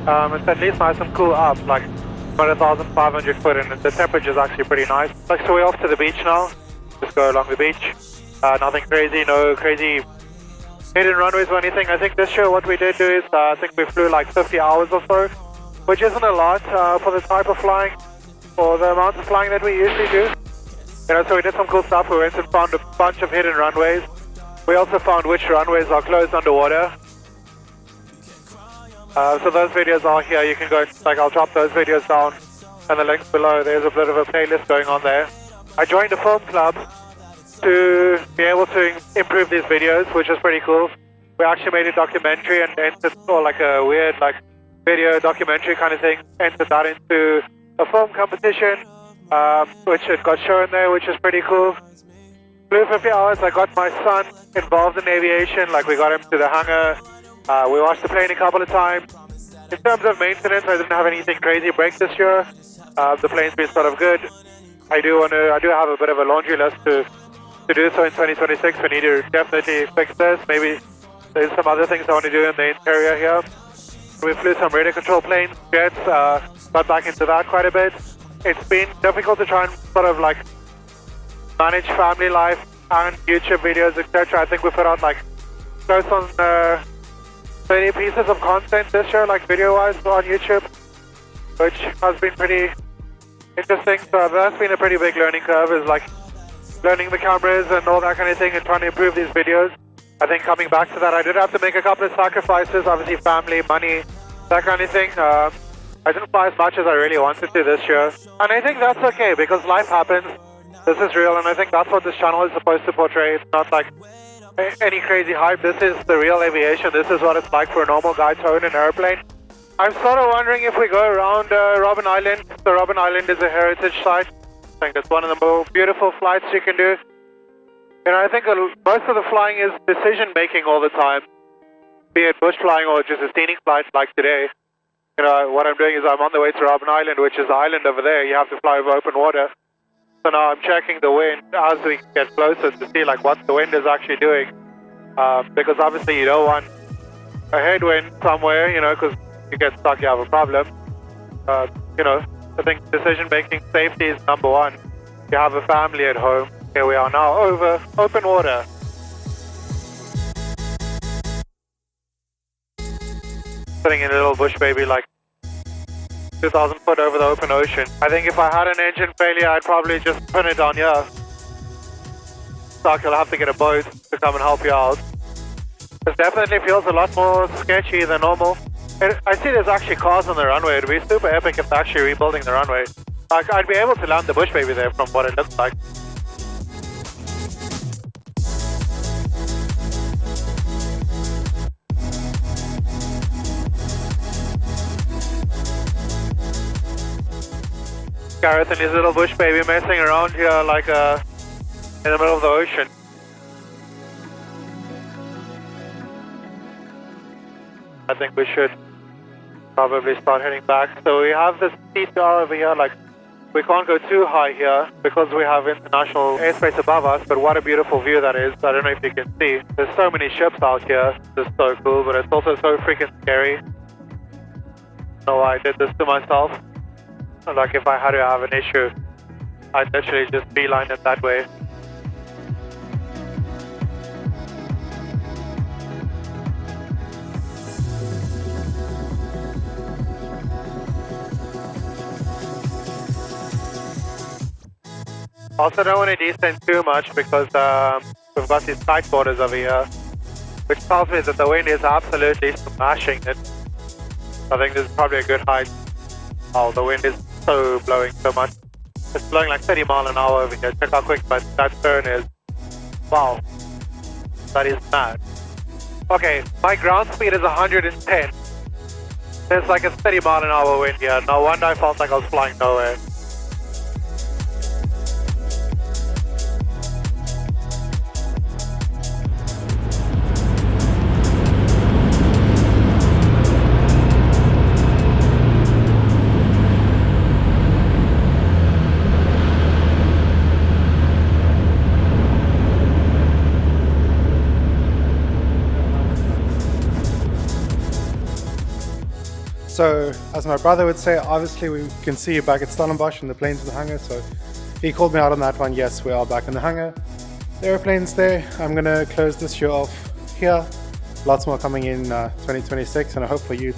It's at least nice and cool up, like about 1,500 foot, and the temperature is actually pretty nice. Like, so we're off to the beach now. Just go along the beach. Nothing crazy, no crazy hidden runways or anything. I think this year what we did do is, I think we flew like 50 hours or so, which isn't a lot for the type of flying, or the amount of flying that we usually do. You know, so we did some cool stuff. We went and found a bunch of hidden runways. We also found which runways are closed underwater. So those videos are here. You can go, like, I'll drop those videos down and the links below. There's a bit of a playlist going on there. I joined a film club to be able to improve these videos, which is pretty cool. We actually made a documentary and entered, or like a weird like video documentary kind of thing, entered that into a film competition, which it got shown there, which is pretty cool. Flew 50 hours. I got my son involved in aviation. Like, we got him to the hangar. We washed the plane a couple of times. In terms of maintenance, I didn't have anything crazy break this year. The plane's been sort of good. I do have a bit of a laundry list to do so in 2026. We need to definitely fix this. Maybe there's some other things I want to do in the interior here. We flew some radar control planes, jets, got back into that quite a bit. It's been difficult to try and sort of like manage family life and YouTube videos, etc. I think we put out like close on 30 pieces of content this year, like video-wise on YouTube, which has been pretty interesting. So that's been a pretty big learning curve, is like learning the cameras and all that kind of thing and trying to improve these videos. I think coming back to that, I did have to make a couple of sacrifices, obviously family, money, that kind of thing. I didn't fly as much as I really wanted to this year. And I think that's okay, because life happens. This is real, and I think that's what this channel is supposed to portray. It's not like any crazy hype. This is the real aviation. This is what it's like for a normal guy to own an airplane. I'm sort of wondering if we go around Robben Island. So Robben Island is a heritage site. I think it's one of the more beautiful flights you can do. You know, I think most of the flying is decision making all the time, be it bush flying or just a scenic flight like today. You know, what I'm doing is I'm on the way to Robben Island, which is the island over there. You have to fly over open water. So now I'm checking the wind as we get closer to see like what the wind is actually doing. Because obviously you don't want a headwind somewhere, you know, because you get stuck, you have a problem. You know, I think decision making, safety is number one. You have a family at home. Here we are now over open water. Sitting in a little Bushbaby, like 2,000 foot over the open ocean. I think if I had an engine failure, I'd probably just pin it down here. Stuck, you'll have to get a boat to come and help you out. This definitely feels a lot more sketchy than normal. I see there's actually cars on the runway. It'd be super epic if they're actually rebuilding the runway. Like, I'd be able to land the Bushbaby there from what it looks like. Gareth and his little Bushbaby messing around here like in the middle of the ocean. I think we should probably start heading back. So we have this CTR over here, like we can't go too high here because we have international airspace above us, but what a beautiful view that is. I don't know if you can see. There's so many ships out here. This is so cool, but it's also so freaking scary. I don't know why I did this to myself. Like, if I had to have an issue, I'd literally just beeline it that way. Also, don't want to descend too much because we've got these tight borders over here, which tells me that the wind is absolutely smashing it. I think this is probably a good height. Oh, the wind is so blowing so much. It's blowing like 30 miles an hour over here. Check how quick that turn is. Wow. That is mad. Okay, my ground speed is 110. There's like a 30 mile an hour wind here. No wonder I felt like I was flying nowhere. So, as my brother would say, obviously we can see you back at Stellenbosch and the planes in the hangar, so he called me out on that one. Yes, we are back in the hangar. The airplane's there. I'm gonna close this show off here. Lots more coming in 2026, and I hope for you